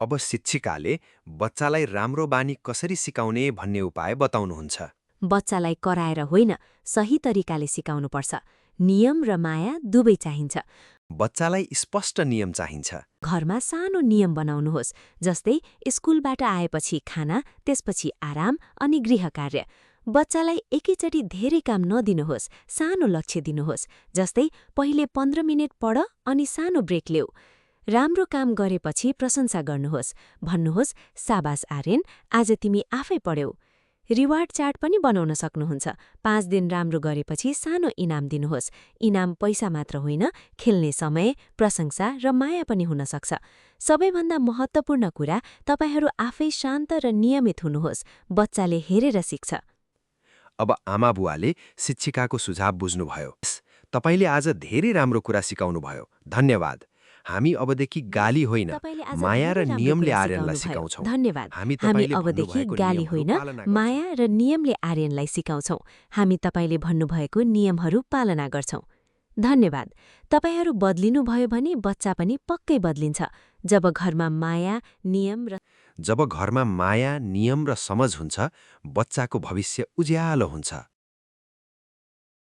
अब शिक्षिकाले बच्चालाई राम्रो बानी कसरी सिकाउने भन्ने उपाय बताउनुहुन्छ। बच्चालाई कराएर होइन, सही तरिकाले सिकाउनुपर्छ। नियम र माया दुवै चाहिन्छ। बच्चालाई स्पष्ट नियम चाहिन्छ। घरमा सानो नियम बनाउनुहोस्, जस्तै स्कुलबाट आएपछि खाना, त्यसपछि आराम अनि गृह कार्य। बच्चालाई एकैचोटि धेरै काम नदिनुहोस्, सानो लक्ष्य दिनुहोस्, जस्तै पहिले 15 मिनट पढ अनि सानो ब्रेक ल्याऊ। राम्रो काम गरेपछि प्रशंसा गर्नुहोस्, भन्नुहोस्, साबास आर्यन, आज तिमी आफै पढ्यौ। रिवार्ड चार्ट पनि बनाउन सक्नुहुन्छ। 5 दिन राम्रो गरेपछि सानो इनाम दिनुहोस्। इनाम पैसा मात्र होइन, खेल्ने समय, प्रशंसा र माया पनि हुन सक्छ। सबैभन्दा महत्त्वपूर्ण कुरा, तपाईहरू आफै शान्त र नियमित हुनुहोस्। बच्चाले हेरेर सिक्छ। अब आमाबुवाले शिक्षिकाको सुझाव बुझ्नुभयो। तपाईले आज धेरै राम्रो कुरा सिकाउनुभयो। धन्यवाद। हामी अबदेखि गाली होइन, तपाईले आज माया र धेरै राम्रो नियमले कुरा आर्यनलाई सिकाउनुभयो। सिकाउँछौँ। धन्यवाद। हामी हामी तपाईँले अबदेखि भन्नुभएको गाली नियमहरू होइन, पालना गर्छौँ। माया र नियमले आर्यनलाई सिकाउँछौँ। हामी तपाईँले भन्नुभएको नियमहरू पालना गर्छौँ। धन्यवाद। तपाईहरू बदलिनुभयो भने बच्चा पनि पक्कै बदलिन्छ। जब घरमा माया, जब घरमा माया, नियम र समझ हुन्छ, बच्चाको भविष्य उज्यालो हुन्छ।